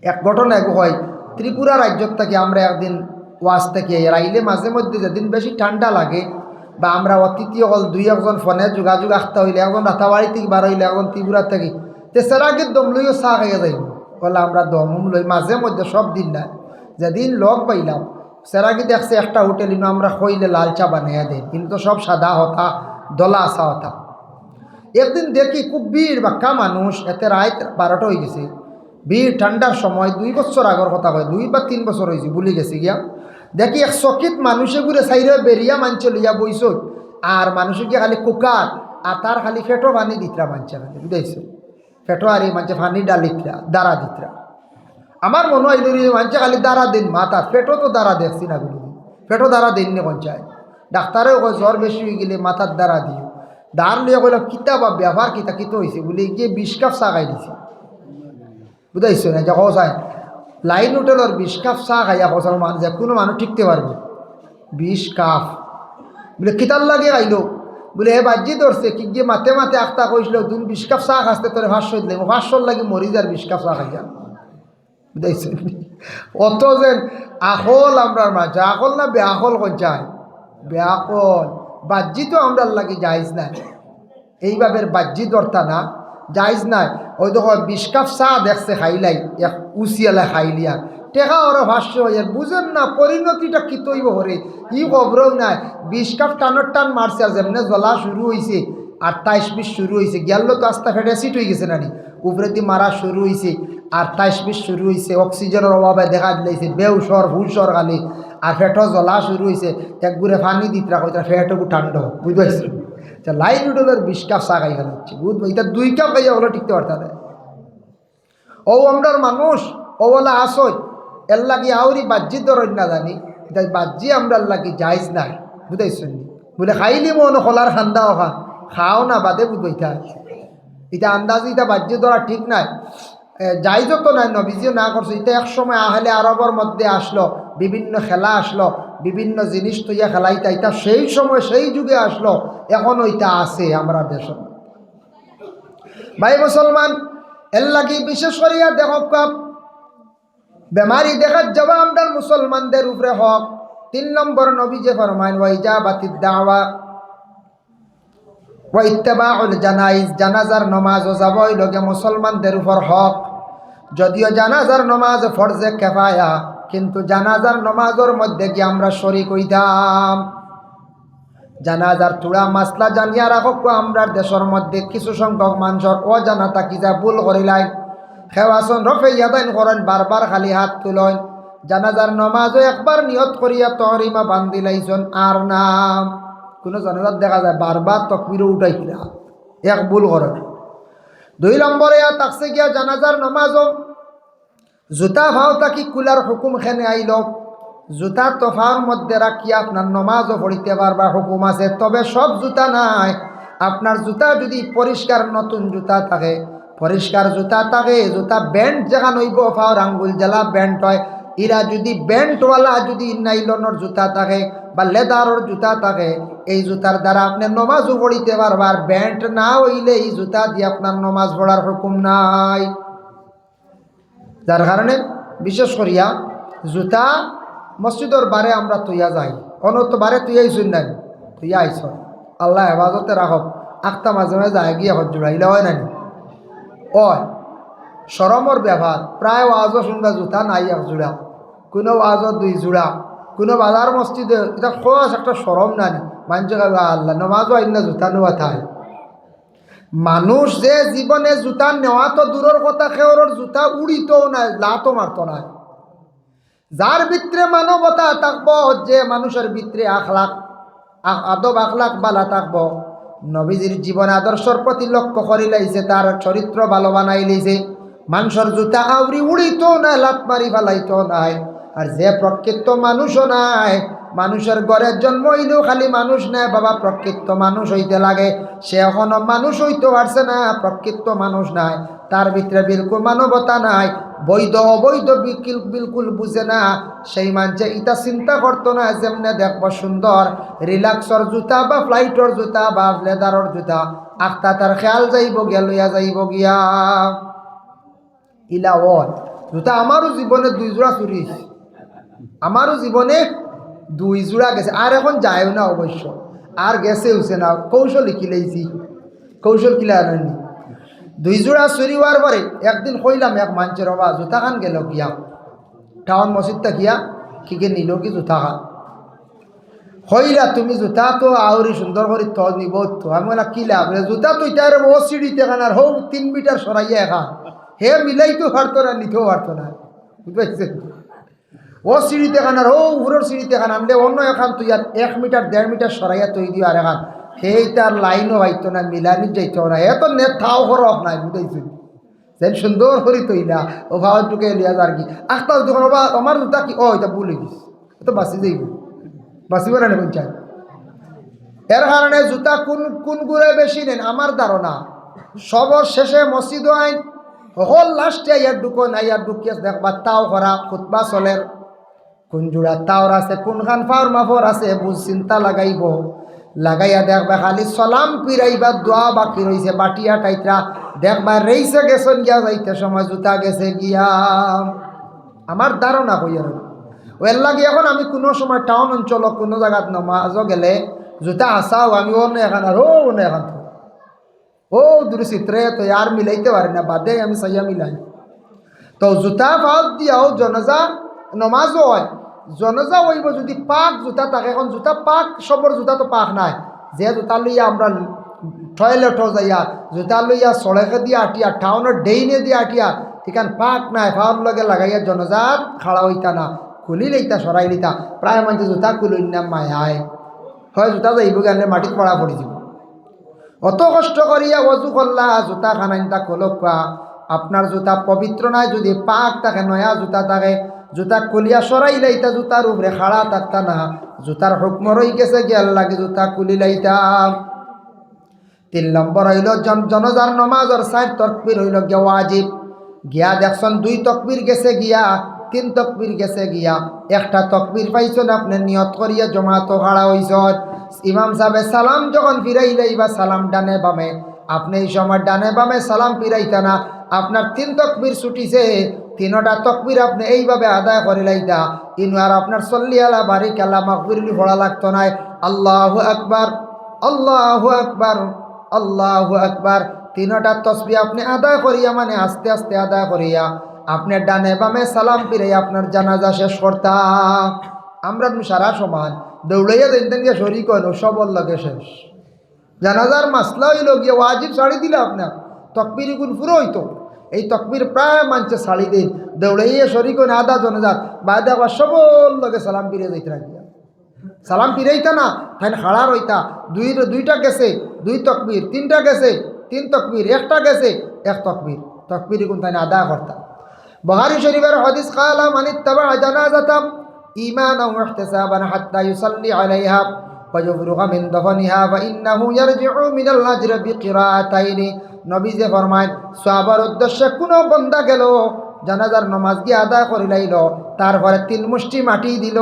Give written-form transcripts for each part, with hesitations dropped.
এক ঘটনা এক হয় ত্রিপুরা রাজ্যত থেকে আমরা একদিন ওয়াজ থেকে রাইলে মাঝে মধ্যে যেদিন বেশি ঠান্ডা লাগে বা আমরা অতিথি হল দুই একজন ফোনে যোগাযোগ আসতে হইলে একজন রাতাবাড়ি থেকে বার হইলে একজন ত্রিপুরা থেকে তে সেরাকে দম লইও চা খাইয়া যাইব বলে আমরা দম লই মাঝে মধ্যে সব দিন না যেদিন লগ পাইলাম সেরাকি দেখছে একটা হোটেল ইনো আমরা খইলে লাল চা বানাইয়া দেয় কিন্তু সব সাদা হতা দলা আসা হতা একদিন দেখি খুব ভিড় বাক্কা মানুষ এতে রাত 12টা হয়ে গেছে ভিড় ঠান্ডার সময় 2 বছর আগর কথা হয় 2 বা 3 বছর হয়েছে ভুলে গেছি গিয়া দেখি এক চকিত মানুষে ঘুরে সাইরে বেরিয়া মানছে লইয়া বইস আর মানুষে গিয়ে খালি কুকার আর তার খালি ফেটো পানি দিতরা মানছে খালি বুঝাইছে ফেটো আর এই মানছে পানি ডালিতরা দাঁড়া দিতরা আমার মনে হয় মানছে খালি দাঁড়া দিন মাথা ফেটো তো দাঁড়া দেখছি না বলি ফেটো দাঁড়া দিন নে পঞ্চায়েত ডাক্তারেও কয় জ্বর বেশি হয়ে গেলে মাথার দ্বারা দিও দাঁড় লিয়ে কইলাম কিতা বা ব্যবহার কিতা কিতো হয়েছে বলে গিয়ে 20 কাপ চা খাই দিছে বুঝাইছো না যে চাই লাইন হোটেলের 20 কাপ চা খাইয়া খসার মানুষ যে কোনো মানুষ ঠিকতে পারবো 20 কাপ বলে কিতার লাগে খাইলো বলে হে বাজ্যি ধরছে কি গিয়ে মাতে মাতে আখতা কইছিল তুমি 20 কাপ চা খাসতে তোর 500 দিলে 500 লাগে মরি যার 20 কাপ চা খাইয়া বুঝাইছো অত যেন আখল আমরার মাঝে আখল না বেআখল কঞ্চায় বেআকল বাজ্যি তো আমরার লাগে যাইজ নাই এইভাবে বাজ্যি দরতা না যাইজ নাই ওই দেখো 20 কাপ চা দেখছে খাইলাই এক উচিয়ালা খাইলিয়া টেকা ওরা ভাষ্য হয়ে বুঝেন না পরিণতিটা কি তৈব হরে ই খবরও নাই 20 কাপ টানোর টান মারছে আর যেমনি জ্বলা শুরু হয়েছে 28-20 শুরু হয়েছে গেল তো আস্তা ফেটে সিট হয়ে গেছে নানি উপরেতি মারা শুরু হয়েছে 28-20 শুরু হয়েছে অক্সিজেনের অভাবে দেখা দিলাইছে বেউসর হুসর খালি আর ফেটো জ্বলা শুরু হয়েছে একগুড়ে পানি দিতরা কইতা ফেটকু ঠান্ডা বুঝতে লাইন হোটেলের 20 কাপ চা খাই গেল হচ্ছে বুঝবো এটা 2 কাপ খাইয়া হলো টিকতে পারত না ও আমরার মানুষ ও বলা আসই এর লাগি আউরি বাহ্যি ধরেন না জানি এটা বাহ্যি আমরার লাগি যাইজ নাই বুঝাইছেন বলে খাইলি মন খোলার খান্দা ওখান খাও না বাদে বুঝবইতা এটা আন্দাজ এটা বাহ্যি ধরা ঠিক নাই যাইজও তো নাই নবীজিও না করছে এটা এক সময় আহলে আরবের মধ্যে আসলো বিভিন্ন খেলা আসলো বিভিন্ন জিনিস তৈয়া খেলাইতা এটা সেই সময় সেই যুগে আসলো এখন ওইটা আছে আমরা দেশের ভাই মুসলমান এর লাগি বিশেষ করিয়া দেখো কাপ বেমারি দেখার যাওয়া আমরা মুসলমানদের উপরে হক 3 নম্বর নবী যে ফরমান ওয়াইজাবাতিদ দাওয়া ওয়া ইত্তিবাউল জানাইজ জানাজার নামাজও যাবই লগে মুসলমানদের উপর হক যদিও জানাজার নামাজ ফরজে কিফায়া কিন্তু জানাজার নামাজের মধ্যে কি আমরা শরীক হইতাম জানাজার থোড়া মাসলা জানিয়া রাখো আমরা দেশের মধ্যে কিছু সংখ্যক মানুষের অজানা থাকি যা ভুল করিলাই খেওয়াসন রফে ইয়াদাইন করেন বারবার খালি হাত তুলেন জানাজার নামাজও একবার নিয়ত করিয়া তহরিমা বান্দিলাইছেন আর নাম কোনো জানাজার দেখা যায় বারবার তকবিরও উঠাইছিল এক ভুল করেন 2 নম্বরে তাকছে গিয়া জানাজার নামাজও জুতা ভাও তাকি কুলার হুকুম খেনে আইল জুতা তোফার মধ্যে রাখিয়া আপনার নামাজও পড়িতে পারবা হুকুম আছে তবে সব জুতা নাই আপনার জুতা যদি পরিষ্কার নতুন জুতা থাকে পরিষ্কার জুতা থাকে জুতা ব্যান্ড যেখান হইব ফাওর আঙ্গুল জেলা ব্যান্ড হয় ইরা যদি ব্যান্ডওয়ালা যদি নাইলনের জুতা থাকে বা লেদারের জুতা থাকে এই জুতার দ্বারা আপনি নামাজও পড়িতে পারবার ব্যান্ড না হইলে এই জুতা দিয়ে আপনার নামাজ পড়ার হুকুম নাই যার কারণে বিশেষ করিয়া জুতা মসজিদের বারে আমরা তুইয়া যাই অনত বারে তুইয়াইছুন না তুইয়া আইস আল্লাহ হেফাজতে রাখব আখতা মাঝে মাঝে যায় গিয়ে হজ জোড়াইলে হয় না ওই শরমর ব্যবহার প্রায় ওয়াজও শুনবা জুতা নাই 1 জোড়া কোনো ওয়াজও 2 জোড়া কোনো বাজার মসজিদে এটা খোঁজ একটা শরম নানি মানছে আল্লাহ নমাজও আইন না জুতা নেওয়া থাই মানুষ যে জীবনে জুতা নেওয়া তো দূরের কথা খেওর জুতা উড়িতও নাই লাতো মারতো না যার ভিতরে মানবতা থাকবো যে মানুষের ভিতরে আখলাক আদব আখলাক বালা থাকবো নবীজির জীবন আদর্শর প্রতি লক্ষ্য করি লাইছে তার চরিত্র ভালো বানাই লাইছে মানুষের জুতা আউরি উড়িতো না লাত মারি ফেলাইতো নাই আর যে প্রকৃত মানুষও নাই মানুষের ঘরের জন্ম হইলেও খালি মানুষ নাই বাবা প্রকৃত মানুষ হইতে লাগে সে এখনো মানুষ হইতে পারছে না প্রকৃত মানুষ নাই তার ভিতরে বিলকুল মানবতা নাই বৈধ অবৈধ বিলকুল বুঝে না সেই মানুষে ইটা চিন্তা করতো না যেমনে দেখবো সুন্দর রিল্যাক্সর জুতা বা ফ্লাইটর জুতা বা লেদারর জুতা আখতা তার খেয়াল যাইব গিয়া লইয়া যাইব গিয়া ইলাওয়াত জুতা আমারও জীবনে 2 জোড়া চুরি হয়েছে, আমারও জীবনে 2 জোড়া গেছে। আর এখন যায়ও না অবশ্য, আর গেছে হচ্ছে না, কৌশল কিলাইছি, কৌশল কিলা আনেনি। 2 জোড়া চুরি হওয়ার পরে একদিন কইলাম এক মানুষের, বাবা জুতা খান গেল গিয়া টাউন মসজিদটা গিয়া কিকে নিল কি জুতা খান, হইলা তুমি জুতা তো আউরি সুন্দর করে তো নিব তো। আমি বলা কি লাভ, জুতা তো ইটার ও সিঁড়িতে খান আর হোক 3 মিটার সরাইয়া এখান, হে মিলাইতেও পারতো না, নিতেও পারতো না, বুঝতে ও সিঁড়িতে খান আর ও উপরের সিঁড়িতে খান আনলে অন্য এখান তুই আর 1 মিটার 1.5 মিটার সরাইয়া তুই দিও আর এখান, সেই তার লাইনও হইতো না, মিলানি যাইতো না, এত নেট থাও হরফ নাই, বুঝাইছি যেন সুন্দর করে তৈলা ও ভাওয়াটুকে লিয়া যার কি আখতা তখন আমার জুতা কি ও এটা ভুলে গেছি, তো বাঁচি যাইব, বাঁচিব না নেবেন চাই। এর কারণে জুতা কোন কোন গুড়ে বেশি নেন আমার ধারণা সবর শেষে মসজিদ আইন হল লাস্টে ইয়ার ঢুকো না, ইয়ার ঢুকিয়ে দেখবা তাও করা খুতবা চলের কোন জোড়া তাওর আছে, কোনখান ফাওর মাফর আছে, বুঝ চিন্তা লাগাইব, লাগাইয়া দেখবা খালি সালাম পিরাইবা দোয়া বাকি রইছে বাটিয়া টাইটরা, দেখবা রেইছে গেছেন গিয়া যাইতে সময় জুতা গেছে গিয়া, আমার ধারণা কইয়ার ওর লাগে। এখন আমি কোনো সময় টাউন অঞ্চল কোনো জায়গাত নমাজও গেলে জুতা আসাও আমি অন্য এখান আর অন্য এখান ও দূরে চিত্রে তো আর মিলাইতে পারি না, বাদে আমি চাইয়া মিলাই তো জুতা পাক দিয়াও জনাজা নমাজও হয়, জনাজা হইব যদি পাক জুতা থাকে, এখন জুতা পাক সবর জুতা তো পাক নাই, যে জুতা লইয়া আমরা টয়লেটও যাইয়া জুতা লইয়া সড়কে দিয়ে আটিয়া টাউনের ডেইনে দিয়ে আটিয়া এখান পাক নাই, ফাওয়ার লগে লাগাইয়া জনজাত খাড়া হইতা না, খুলি লইতা সরাই লইতা, প্রায় মানুষ জুতা খুলই না মায়ায় হয় জুতা যাইব গেলে মাটিত পড়া পড়ি যাব, অত কষ্ট করিয়া অজু করলা জুতা খানাইনটা খোলকা, আপনার জুতা পবিত্র নাই, যদি পাক থাকে নয়া জুতা থাকে, জুতা খুলিয়া সরাই লাইতা, জুতার উপরে খাড়া থাকতা না, জুতার হুকম রই গেছে গিয়াল লাগে জুতা খুলি লাইতা। 3 নম্বর হইল জনজার নমাজর 4 তকবীর হইল গিয়া ওয়াজিব, গিয়া দেখছেন 2 তকবীর গেছে গিয়া 3 তকবীর গেছে গিয়া, একটা তকবীর পাইছেন আপনি নিয়ত করিয়া জমাতো খাড়া হইছেন, ইমাম সাহেব সালাম যখন ফিরাইলাই বা সালাম ডানে বামে, আপনি এই সময় ডানে বামে সালাম ফিরাইতা না, আপনার 3 তকবীর ছুটিছে, 3টা তকবীর আপনি এইভাবে আদায় করে লাইতা, ইনু আর আপনার সল্লি আলা বারিক আলা মাগফিরলি পড়া লাগতো না, আল্লাহু আকবার আল্লাহু আকবার আল্লাহু আকবার, 3টা তসবিহ আপনি আদায় করিয়া মানে আস্তে আস্তে আদায় করিয়া আপনি ডানে বামে সালাম ফিরাইয়া আপনার জানাজা শেষ করতা। আমরা সারা সমান দৌড়াইয়া দিন গিয়ে শরিক হইল সবর লাগে শেষ, জানাজার মাসলা হইল গিয়ে ওয়াজিব ছাড়ি দিলে আপনার তকবির গুণ পুরো হইতো, এই তকবির প্রায় মানছে ছাড়ি দিন দৌড়াইয়া শরিক হইন আদা জনাজাত বাদে আবার সবর লগে সালাম ফিরিয়ে যাইতে রাখিয়া, সালাম ফিরাইতা না তাই খাড়া রইতা, 2টা গেছে 2 তকবির, 3টা গেছে 3 তকবির, 1টা গেছে 1 তকবির, তকবির গুণ তাই আদা করতা। বুখারী শরীফের হাদিস কালা মান ইত্তাবা জানাজাতাম ঈমানান ওয়া ইহতিসাবান হাত্তা ইউসাল্লি আলাইহা ওয়া ইফরুগা মিন দফনিহা ফা ইন্নাহু ইয়ারজিউ মিনাল আজরি বিকিরাতাইনি, নবী যে ফরমায় সওয়াবের উদ্দেশ্যে কোনো বান্দা গেল জানাজার নামাজ গিয়ে আদায় করিলাইল, তারপরে 3 মুষ্টি মাটি দিল,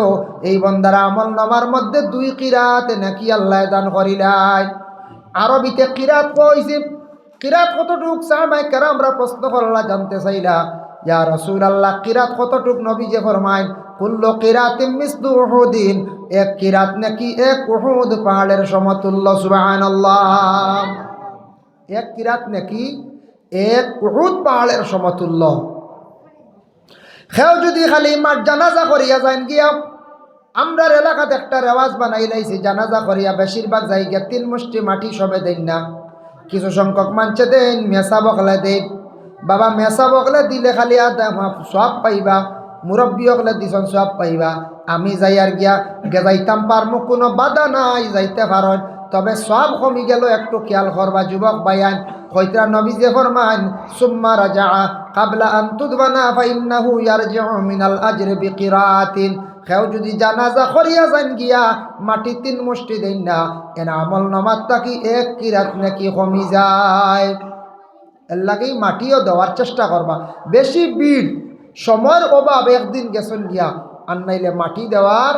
এই বান্দার আমল নামার মধ্যে 2 কিরাত নাকি আল্লাহ দান করিলাই। আরবিতে কিরাত কইছে, কিরাত কতটুক সাহাবায়ে কেরামরা প্রশ্ন করলা জানতে চাইলা, ইয়া রাসূলুল্লাহ কিরাত কতটুক, নবী যে ফরমায় কুল্লু কিরাতিন মিসলু উহুদিন, 1 কিরাত নাকি 1 উহুদ পাহাড়ের সমতুল্য, সুবহানাল্লাহ, 1 কিরাত নাকি 1 উহুদ পাহাড়ের সমতুল্য। খেও যদি খালি মার জানাজা করিয়া যান গিয়া, আমরা এলাকাতে একটা রেওয়াজ বানাই লাইছি, জানাজা করিয়া বেশিরভাগ জায়গা 3 মুষ্টি মাটি সবে দেন না, কিছু সংখ্যক মানছে দেন মেসা বকলে দেন, বাবা মেসা বকলে দিলে খালি সব পাইবা, মুরব্বী হকলে দিছন সব পাইবা, আমি যাই আর গিয়া যাইতাম পারমু, কোনো বাধা নাই যাইতে পারেন, তবে সব কমি গেল একটু খেয়াল করবা যুবক ভাইয়ান, হইতরা নবী যে ফরমান সুম্মা রাজা কাবলা আন তুদবানা ফা ইন্নাহু ইয়ারজিউ মিনাল আজরি বিকিরাতিন, কেউ যদি জানাজা করিয়া যান গিয়া মাটি 3 মুষ্টি দেন না, এর আমল নামাত তাকি 1 কিরাত নাকি কমি যায়, এর লাগেই মাটিও দেওয়ার চেষ্টা করবা, বেশি ভিড় সময়ের অভাব একদিন গেছেন গিয়া আর নাইলে মাটি দেওয়ার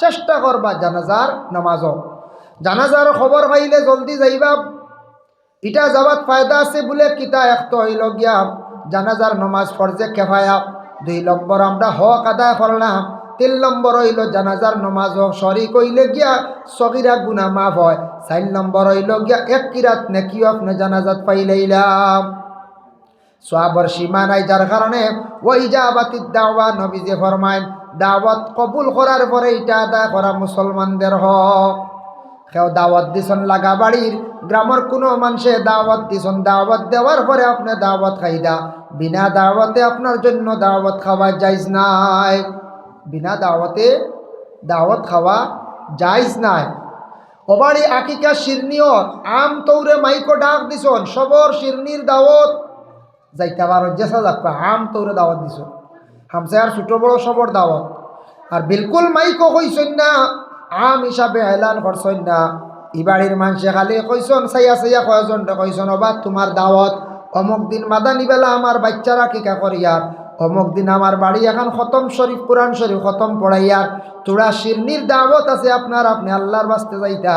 চেষ্টা করবা জানাজার নামাজও। জানাজার খবর পাইলে জলদি যাইবা, এটা যাওয়াত ফায়দা আছে বলে কিতা, এক তো হইল গিয়া জানাজার নামাজ ফরজে কিফায়া, 2 নম্বর আমরা হক আদায় করলাম, 3 নম্বর হইল জানাজার নমাজ শরীক হইলে গিয়া সগীরা গুনাহ মাফ হয়, 4 নম্বর হইল গিয়া 1 কিরাত নেকিও আপনি জানাজাত পাইলাইলাম। সওয়াবের সীমা নাই, যার কারণে ওয়া ইজাবাতিদ দাওয়া নবীজি ফরমায় দাওয়াত কবুল করার পরে এটা আদায় করা মুসলমানদের হক। কেউ দাওয়াত দিছন লাগা বাড়ির গ্রামের কোনো মানুষে দাওয়াত দিছন, দাওয়াত দেওয়ার পরে আপনি দাওয়াত খাইদা, বিনা দাওয়াতে আপনার জন্য দাওয়াত খাওয়া জায়েজ নাই। বিনা দাওয়াতে দাওয়াত খাওয়া জায়েজ নাই। ও বাড়ি আকিকা শিরনিও আম তৌরে মাইকো ডাক দিছন, সবর শিরনির দাওয়াত যাইতে পারো, জেসা যাক আম তৌরে দাওয়াত দিছন, হামসে আর ছোট বড় সবর দাওয়াত। আর বিলকুল মাইকো কইছন না, আম হিসাবে এলান করছন না। ই বাড়ির মানুষে খালি কইছন, সাইয়া সাইয়া কয়জনটা কইছন, ওবা তোমার দাওয়াত অমুক দিন মাদানি বেলা আমার বাচ্চারা কিকা করিয়ার, অমুক দিন আমার বাড়ি এখন খতম শরীফ কোরআন শরীফ খতম পড়াইয়ার, তোরা শিরনির দাওয়াত আছে আপনার, আপনি আল্লাহর বাস্তে যাইতা।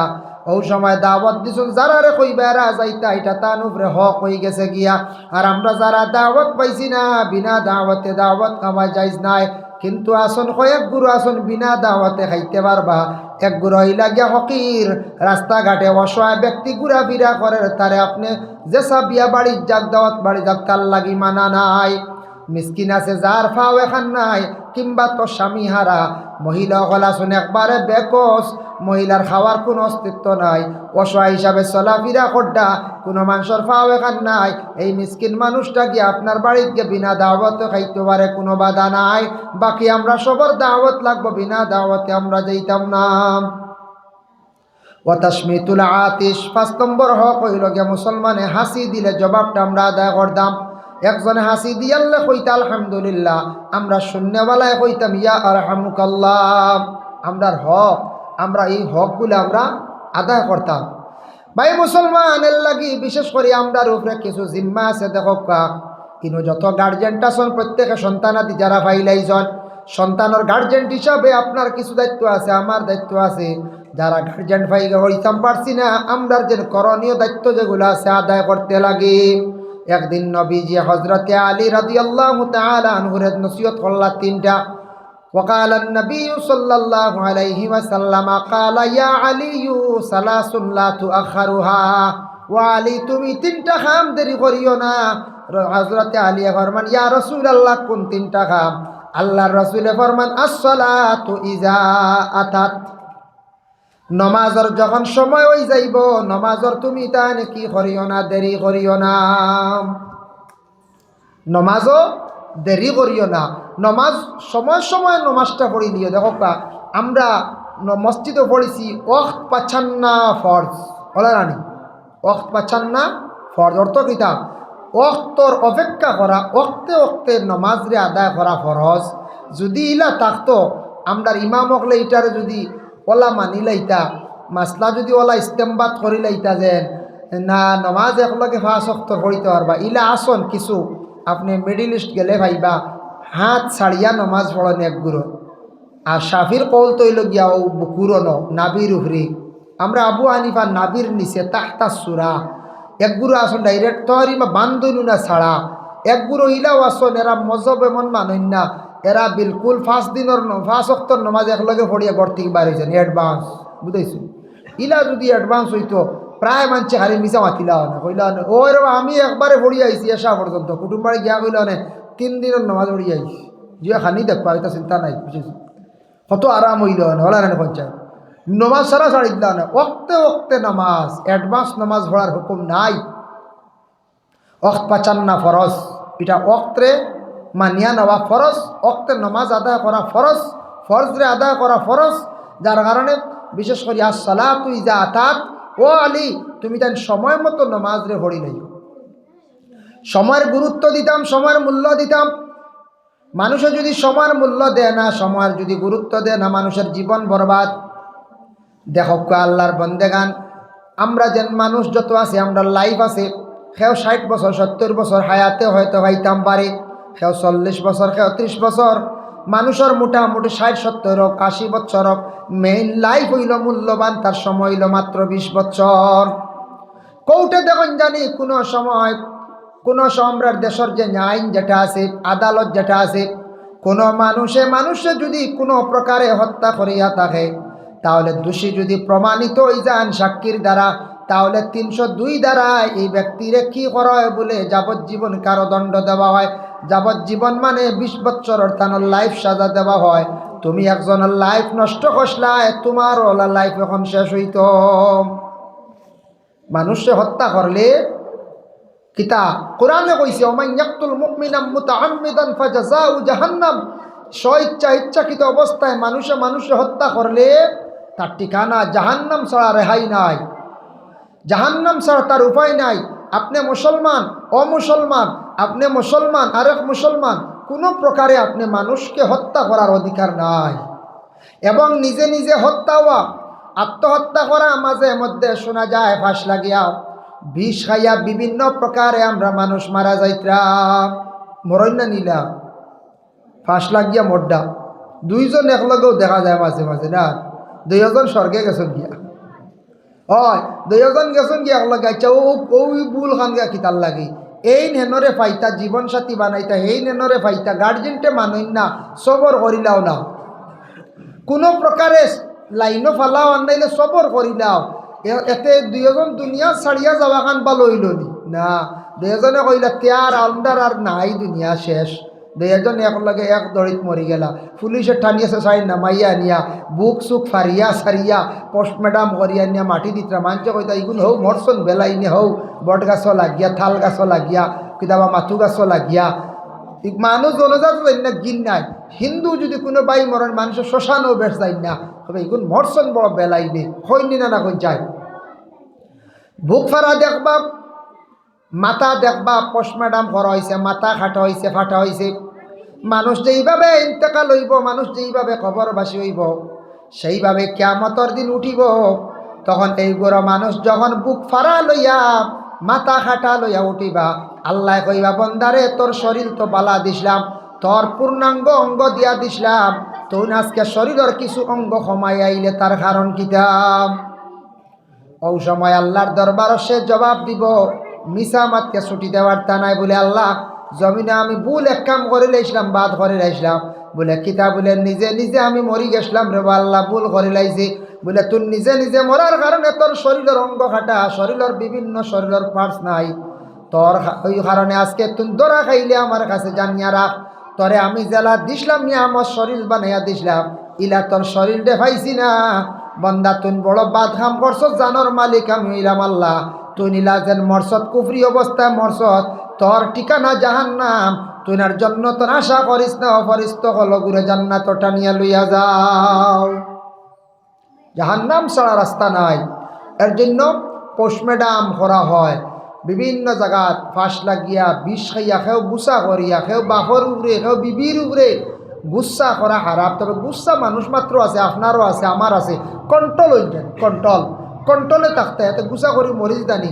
ও সময় দাওয়াত দিছুন যারা রে কইবারা যাইতা, এটা তার উপরে হক হয়ে গেছে গিয়া। আর আমরা যারা দাওয়াত পাইছি না, বিনা দাওয়াতে দাওয়াত খাওয়া যাইজ নাই। কিন্তু আসন কয়েক গুরু আসন বিনা দাওয়াতে খাইতে পারবা। এক গুরু হইলা গিয়া ফকির, রাস্তাঘাটে অসহায় ব্যক্তি ঘুরাফিরা করে, তারে আপনি যেসা বিয়া বাড়ির যাক দাওয়াত বাড়ি যাক তার লাগি মানা নাই। মিসকিন আছে যার ফাও এখান নাই, কিংবা তো স্বামী হারা মহিলা হলাসন একবারে বেকস, মহিলার খাওয়ার কোনো অস্তিত্ব নাই, অসহায় হিসাবে চলাফেরা করডা, কোনো মানুষের ফাও এখান নাই। এই মিসকিন মানুষটা গিয়ে আপনার বাড়িতে গিয়ে বিনা দাওয়াত খাইতে পারে, কোনো বাধা নাই। বাকি আমরা সবার দাওয়াত লাগবো, বিনা দাওয়াতে আমরা যাইতাম না। ওয়াতাশমিতুল আতিশ 5 নম্বর হক হইল গিয়া মুসলমানে হাসি দিলে জবাবটা আমরা আদায় করতাম। একজনে হাসি দিয়াল্লে কইতা আলহামদুলিল্লাহ, আমরা শূন্যওয়ালায় কইতাম ইয়া আরহামুকাল্লাহ। আমরার হক, আমরা এই হকগুলো আমরা আদায় করতাম। ভাই মুসলমানের লাগি বিশেষ করে আমরার উপরে কিছু জিম্মা আছে। দেখো কিন্তু যত গার্জেন্ট আছেন প্রত্যেকে সন্তানাদি যারা পাইলাইছেন, সন্তানের গার্জেন্ট হিসাবে আপনার কিছু দায়িত্ব আছে, আমার দায়িত্ব আছে। যারা গার্জেন্ট পাইগে হইতাম পারছি না, আমরার যে করণীয় দায়িত্ব যেগুলো আছে আদায় করতে লাগে। একদিন নবীজি হযরতে আলী রাদিয়াল্লাহু তাআলা আনহুর নসিহত করলা 3টা। وقال النبي صلى الله عليه وسلم قال يا علي ثلاث لا تؤخرها وعلي তুমি 3টা কাম দেরি করিও না। হযরতে আলী ফরমান ইয়া রাসূলুল্লাহ কোন 3টা কাম? আল্লাহর রাসূল ফরমান as-salatu ইযা আতাত, নমাজের যখন সময় হয়ে যাইব, নমাজের তুমি তানে কি করিও না, দেরি করিও না। নমাজও দেরি করিও না। নমাজ সময় সময় নমাজটা পড়ি নিও। দেখো আমরা মসজিদে পড়েছি ওয়াক্ত পাচ্ছান্না ফরজ, বলে রানি ওয়াক্ত পাচ্ছান্না ফরজ অর্থ কিতা? ওয়াক্তর অপেক্ষা করা, ওক্তে ওক্তে নমাজরে আদায় করা ফরজ। যদি ইলা থাকতো আমরা ইমাম হকলে এটারে যদি ওলা মানি লাইতা, মাসলা যদি ওলা ইস্তেমবাদ করি লাইতা যে না নমাজ একলগে 5 ওয়াক্ত পড়িতে পারবা, ইলা আসন কিছু আপনি মিডিল ইস্ট গেলে ভাইবা হাত ছাড়িয়া নমাজ পড়েন এক গুরু। আর শাফির কৌল তৈল গিয়া ও বুকুরনো নাবির উফরি, আমরা আবু হানিফা নাবির নিচে তাহতা সুরা। এক গুরু আসন ডাইরেক্ট তহরিমা বান্ধনু না ছাড়া। এক গুরু ইলাও আসন, এরা মজব এমন মানেন না, এরা বিলকুল 5 দিনের 5 ওয়াক্তর নমাজ একলগে পড়িয়া ঘর থেকে বার হয়েছেন অ্যাডভান্স, বুঝাইছি? ইলা যদি অ্যাডভান্স হইতো প্রায় মানছে খালি মিশা মাতিলা না, কইলা না ওই আমি একবারে পড়ি আইছি এসা পর্যন্ত, কুটুম বাড়ি গিয়া কইলা না 3 দিনের নমাজ পড়ি আইছি, যে খানি দেখবা এটা চিন্তা নাই, বুঝেছি? কত আরাম হইল না, হলা না পঞ্চায়েত নমাজ সারা ছাড়ি দিলা না। ওক্তে ওক্তে নামাজ, অ্যাডভান্স নামাজ পড়ার হুকুম নাই। ওক্ত পাচান্না ফরজ, এটা ওক্তরে মানিয়া নেওয়া ফরজ, ওক্তে নামাজ আদায় করা ফরজ, ফরজরে আদায় করা ফরজ। যার কারণে বিশেষ করে as-salatu ইযা আতাত, ও আলী তুমি তাই সময় মতো নামাজরে পড়ি নাই। সময়ের গুরুত্ব দিতাম, সময়ের মূল্য দিতাম। মানুষে যদি সময়ের মূল্য দেয় না, সময়ের যদি গুরুত্ব দেয় না, মানুষের জীবন বরবাদ। দেখো আল্লাহর বন্দেগান, আমরা যেন মানুষ যত আছে, আমরা লাইফ আছে, কেউ 60 বছর 70 বছর হায়াতে হয়তো হইতাম পারে, কেউ 40 বছর, কেউ 30 বছর। মানুষের মোটামুটি 60-70 হোক 80 বছর হোক, মেইন লাইফ হইল মূল্যবান, তার সময় হইল মাত্র 20 বছর। কোর্টে দেখুন জানি কোনো সময় আমরা দেশের যে আইন যেটা আছে, আদালত যেটা আছে, কোনো মানুষে যদি কোনো প্রকারে হত্যা করিয়া থাকে, তাহলে দোষী যদি প্রমাণিত হয়ে যান সাক্ষীর দ্বারা, তাহলে 302 দ্বারা এই ব্যক্তিরে কি করা হয় বলে যাবজ্জীবন কারাদণ্ড দেওয়া হয়। যাবজ্জীবন মানে 20 বছর অর্থাৎ লাইফ সাজা দেওয়া হয়। তুমি একজনের লাইফ নষ্ট করলাই, তোমার ওলা লাইফ এখন শেষ হইত। মানুষে হত্যা করলে কিতা কোরআনে কইছে, ওমান ইয়াকতুল মুমিনাম মুতাআম্মিদান ফাজাযাউ জাহান্নাম। ইচ্ছাকৃত অবস্থায় মানুষে হত্যা করলে তার ঠিকানা জাহান্নাম ছাড়া রেহাই নাই, জাহান্নাম ছাড়া তার উপায় নাই। আপনি মুসলমান, অমুসলমান, আপনি মুসলমান আরেক মুসলমান, কোনো প্রকারে আপনি মানুষকে হত্যা করার অধিকার নাই। এবং নিজে নিজে হত্যা হওয়া, আত্মহত্যা করা মাঝে মধ্যে শোনা যায়, ফাঁস লাগিয়া বিষ খাইয়া বিভিন্ন প্রকারে আমরা মানুষ মারা যাইতাম। মরইনা নিলা ফাঁস লাগিয়া মরডা, 2 জন একলগেও দেখা যায় মাঝে মাঝে না, 2 জন স্বর্গে গেছেন গিয়া, হয় 2 জন গেছেন গিয়া একলগে। আচ্ছা ওই বুল খান গিয়া কিতার লাগি এই নেনরে ফাইতা জীবন সাথী বানাইতা, এই নেনরে ফাইতা গার্জেনটে মানইন না, সবর করিলাও না, কোনো প্রকারে লাইনও ফালাও আনাইলে সবর করিলাও। এতে 2 জন দুনিয়া ছাড়িয়া যাওয়া খান বা লইল নি না, 2 জনে কইলা তেয়ার আলদার আর নাই, দুনিয়া শেষ। 2 জন একলগে এক দড়িত মরি গেলা। পুলিশে ঠানিয়েছে সাইন নামাইয়া নিয়া বুক সুক ফারিয়া সারিয়া পোস্টম্যাডাম করিয়া নিয়া মাটি দিতরা। মানছে কইতা ইগুন হৌ মরসন বেলাইনে হৌ বট গাছও লাগিয়া, থাল গাছও লাগিয়া, কিতাবা মাথু গাছও লাগিয়া। মানুষ জনজাত না গিন নাই, হিন্দু যদি কোনো বাই মরণ মানুষের শ্মশানও বেশ যায় না, তবে এগুন মরসন বড় বেলাইনে হইনি না কোন চাই। বুক ফারা দেখবা, মাথা দেখবা পোস্টম্যাডাম করা হয়েছে, মাথা খাটা হয়েছে, ফাটা হয়েছে। মানুষ যেইভাবে ইন্তেকাল হইব, মানুষ যেইভাবে কবরবাসী হইব, সেইভাবে কিয়ামতের দিন উঠিব। তখন এইগুলো মানুষ যখন বুক ফারা লইয়া মাথা খাটা লইয়া উঠিবা, আল্লাহ কইবা বন্দারে তোর শরীর তো বালা দিছিলাম, তোর পূর্ণাঙ্গ অঙ্গ দিয়া দিছিলাম, তুই আজকে শরীরের কিছু অঙ্গ কমাই আইলে তার কারণ কিতাম। ওই সময় আল্লাহর দরবার সে জবাব দিব, মিসা মাতকে ছুটি দেওয়ার তা নাই বলে, আল্লাহ জমিনে আমি ভুল এক কাম করে লাইছিলাম, বাদ করে লাইছিলাম বলে, কিতা বলে নিজে নিজে আমি মরি গেছিলাম রে আল্লাহ, ভুল করে লাইছি বলে। তুই নিজে নিজে মরার কারণে তোর শরীরের অঙ্গ খাটা, শরীরের বিভিন্ন শরীরের পার্টস নাই, তোর ওই কারণে আজকে তুই দরা খাইলে আমার কাছে জানিয়া রাখ, তোরে আমি জেলা দিছিলাম নিয়ে আমার শরীর বানাইয়া দিছিলাম, ইলা তোর শরীর দেখাইছি না। বন্দা তুই বড় বাদ কাম করছত, জানোর মালিক আমি হইলাম আল্লাহ। তুই নিলা যেন মরসত কুফরি অবস্থায় মরসত, তোর ঠিকানা জাহান্নাম, তুই আর জন্নত আশা করিস না, অপরিস্ত হলো ঘুরে জান্নাত টানিয়া লইয়া যাও। জাহান্নাম ছাড়া রাস্তা নাই। এর জন্য পোস্টম্যাডাম করা হয় বিভিন্ন জায়গাত, ফাঁস লাগিয়া বিষ খাইয়া, খেও গুসা করিয়া, খেও বাপর উপরে, খেও বিবির উপরে গুসা করা হারাপ। তবে গুসা মানুষ মাত্র আছে, আপনারও আছে, আমার আছে। কন্ট্রোল হইতেন, কন্ট্রোলে থাকতে এত গুসা করি মরিস দানি